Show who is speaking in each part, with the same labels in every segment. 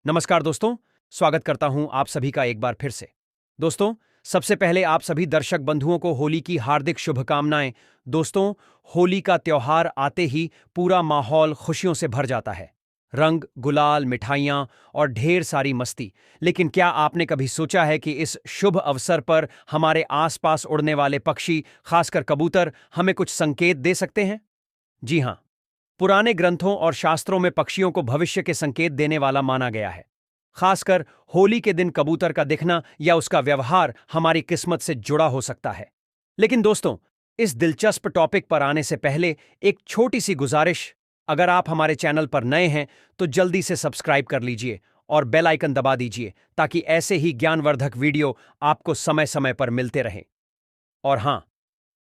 Speaker 1: नमस्कार दोस्तों, स्वागत करता हूं आप सभी का एक बार फिर से। दोस्तों, सबसे पहले आप सभी दर्शक बंधुओं को होली की हार्दिक शुभकामनाएं। दोस्तों, होली का त्योहार आते ही पूरा माहौल खुशियों से भर जाता है। रंग, गुलाल, मिठाइयां और ढेर सारी मस्ती। लेकिन क्या आपने कभी सोचा है कि इस शुभ अवसर पर हमारे आसपास उड़ने वाले पक्षी, खासकर कबूतर, हमें कुछ संकेत दे सकते हैं? जी हां, पुराने ग्रंथों और शास्त्रों में पक्षियों को भविष्य के संकेत देने वाला माना गया है। खासकर होली के दिन कबूतर का दिखना या उसका व्यवहार हमारी किस्मत से जुड़ा हो सकता है। लेकिन दोस्तों, इस दिलचस्प टॉपिक पर आने से पहले एक छोटी सी गुजारिश। अगर आप हमारे चैनल पर नए हैं तो जल्दी से सब्सक्राइब कर लीजिए और बेल आइकन दबा दीजिए ताकि ऐसे ही ज्ञानवर्धक वीडियो आपको समय समय पर मिलते रहें। और हां,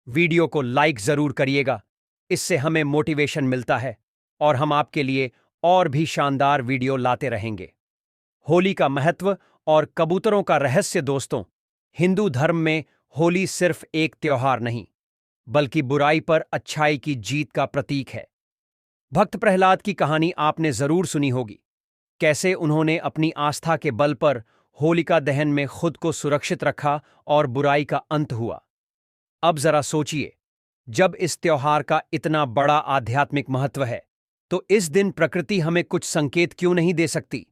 Speaker 1: वीडियो को लाइक जरूर करिएगा। इससे हमें मोटिवेशन मिलता है और हम आपके लिए और भी शानदार वीडियो लाते रहेंगे। होली का महत्व और कबूतरों का रहस्य। दोस्तों, हिंदू धर्म में होली सिर्फ एक त्योहार नहीं, बल्कि बुराई पर अच्छाई की जीत का प्रतीक है। भक्त प्रहलाद की कहानी आपने जरूर सुनी होगी। कैसे उन्होंने अपनी आस्था के बल पर होलिका दहन में खुद को सुरक्षित रखा और बुराई का अंत हुआ। अब जरा सोचिए, जब इस त्योहार का इतना बड़ा आध्यात्मिक महत्व है, तो इस दिन प्रकृति हमें कुछ संकेत क्यों नहीं दे सकती?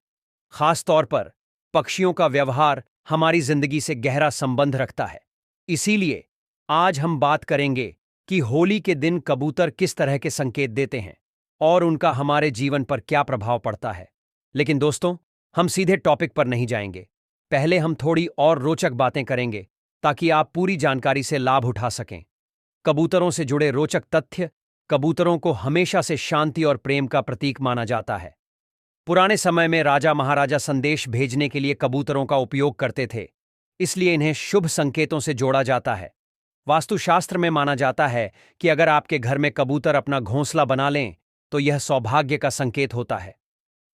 Speaker 1: खास तौर पर पक्षियों का व्यवहार हमारी जिंदगी से गहरा संबंध रखता है। इसीलिए आज हम बात करेंगे कि होली के दिन कबूतर किस तरह के संकेत देते हैं और उनका हमारे जीवन पर क्या प्रभाव पड़ता है। लेकिन दोस्तों, हम सीधे टॉपिक पर नहीं जाएंगे। पहले हम थोड़ी और रोचक बातें करेंगे ताकि आप पूरी जानकारी से लाभ उठा सकें। कबूतरों से जुड़े रोचक तथ्य। कबूतरों को हमेशा से शांति और प्रेम का प्रतीक माना जाता है। पुराने समय में राजा महाराजा संदेश भेजने के लिए कबूतरों का उपयोग करते थे, इसलिए इन्हें शुभ संकेतों से जोड़ा जाता है। वास्तुशास्त्र में माना जाता है कि अगर आपके घर में कबूतर अपना घोंसला बना लें तो यह सौभाग्य का संकेत होता है।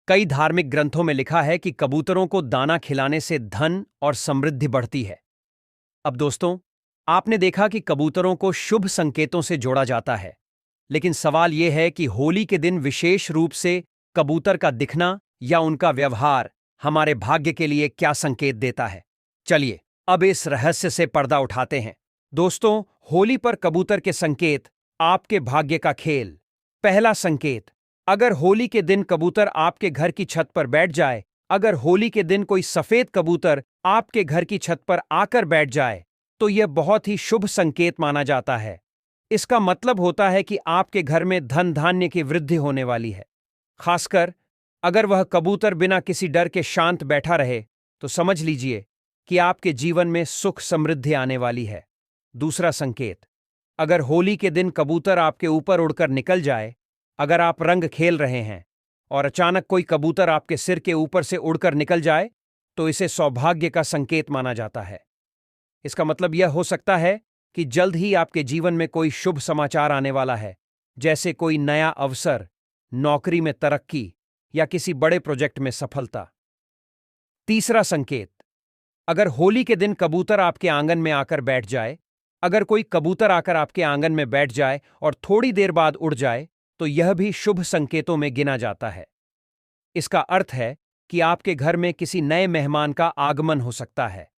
Speaker 1: कई धार्मिक ग्रंथों में लिखा है कि कबूतरों को दाना खिलाने से धन और समृद्धि बढ़ती है। अब दोस्तों, आपने देखा कि कबूतरों को शुभ संकेतों से जोड़ा जाता है, लेकिन सवाल यह है कि होली के दिन विशेष रूप से कबूतर का दिखना या उनका व्यवहार हमारे भाग्य के लिए क्या संकेत देता है। चलिए अब इस रहस्य से पर्दा उठाते हैं। दोस्तों, होली पर कबूतर के संकेत, आपके भाग्य का खेल। पहला संकेत, अगर होली के दिन कबूतर आपके घर की छत पर बैठ जाए, अगर होली के दिन कोई सफेद कबूतर आपके घर की छत पर आकर बैठ जाए, तो यह बहुत ही शुभ संकेत माना जाता है। इसका मतलब होता है कि आपके घर में धन धान्य की वृद्धि होने वाली है। खासकर अगर वह कबूतर बिना किसी डर के शांत बैठा रहे, तो समझ लीजिए कि आपके जीवन में सुख समृद्धि आने वाली है। दूसरा संकेत, अगर होली के दिन कबूतर आपके ऊपर उड़कर निकल जाए, अगर आप रंग खेल रहे हैं और अचानक कोई कबूतर आपके सिर के ऊपर से उड़कर निकल जाए, तो इसे सौभाग्य का संकेत माना जाता है। इसका मतलब यह हो सकता है कि जल्द ही आपके जीवन में कोई शुभ समाचार आने वाला है, जैसे कोई नया अवसर, नौकरी में तरक्की या किसी बड़े प्रोजेक्ट में सफलता। तीसरा संकेत, अगर होली के दिन कबूतर आपके आंगन में आकर बैठ जाए, अगर कोई कबूतर आकर आपके आंगन में बैठ जाए और थोड़ी देर बाद उड़ जाए, तो यह भी शुभ संकेतों में गिना जाता है। इसका अर्थ है कि आपके घर में किसी नए मेहमान का आगमन हो सकता है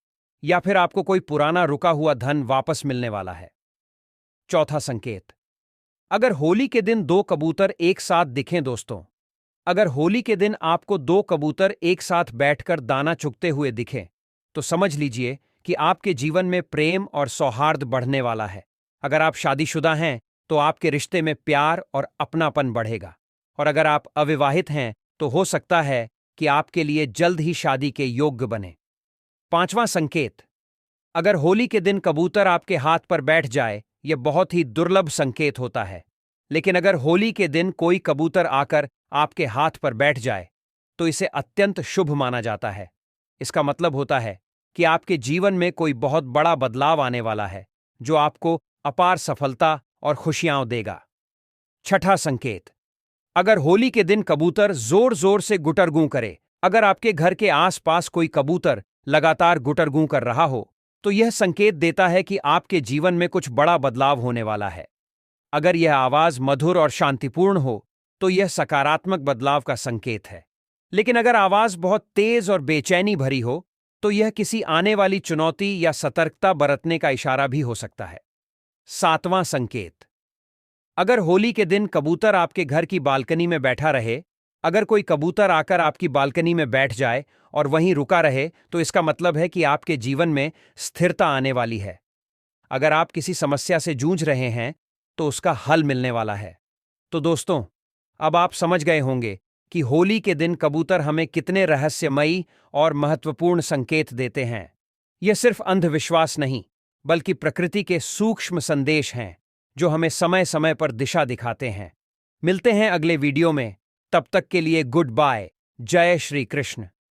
Speaker 1: या फिर आपको कोई पुराना रुका हुआ धन वापस मिलने वाला है। चौथा संकेत, अगर होली के दिन दो कबूतर एक साथ दिखें। दोस्तों, अगर होली के दिन आपको दो कबूतर एक साथ बैठकर दाना चुगते हुए दिखें, तो समझ लीजिए कि आपके जीवन में प्रेम और सौहार्द बढ़ने वाला है। अगर आप शादीशुदा हैं तो आपके रिश्ते में प्यार और अपनापन बढ़ेगा, और अगर आप अविवाहित हैं तो हो सकता है कि आपके लिए जल्द ही शादी के योग्य बने। पांचवां संकेत, अगर होली के दिन कबूतर आपके हाथ पर बैठ जाए, यह बहुत ही दुर्लभ संकेत होता है। लेकिन अगर होली के दिन कोई कबूतर आकर आपके हाथ पर बैठ जाए, तो इसे अत्यंत शुभ माना जाता है। इसका मतलब होता है कि आपके जीवन में कोई बहुत बड़ा बदलाव आने वाला है, जो आपको अपार सफलता और खुशियां देगा। छठा संकेत, अगर होली के दिन कबूतर जोर जोर से गुटरगूं करे, अगर आपके घर के आसपास कोई कबूतर लगातार गुटरगूं कर रहा हो, तो यह संकेत देता है कि आपके जीवन में कुछ बड़ा बदलाव होने वाला है। अगर यह आवाज मधुर और शांतिपूर्ण हो, तो यह सकारात्मक बदलाव का संकेत है। लेकिन अगर आवाज बहुत तेज और बेचैनी भरी हो तो यह किसी आने वाली चुनौती या सतर्कता बरतने का इशारा भी हो सकता है। 7वां संकेत, अगर होली के दिन कबूतर आपके घर की बालकनी में बैठा रहे, अगर कोई कबूतर आकर आपकी बालकनी में बैठ जाए और वहीं रुका रहे, तो इसका मतलब है कि आपके जीवन में स्थिरता आने वाली है। अगर आप किसी समस्या से जूझ रहे हैं तो उसका हल मिलने वाला है। तो दोस्तों, अब आप समझ गए होंगे कि होली के दिन कबूतर हमें कितने रहस्यमयी और महत्वपूर्ण संकेत देते हैं। यह सिर्फ अंधविश्वास नहीं, बल्कि प्रकृति के सूक्ष्म संदेश हैं जो हमें समय समय पर दिशा दिखाते हैं। मिलते हैं अगले वीडियो में। तब तक के लिए गुड बाय। जय श्री कृष्ण।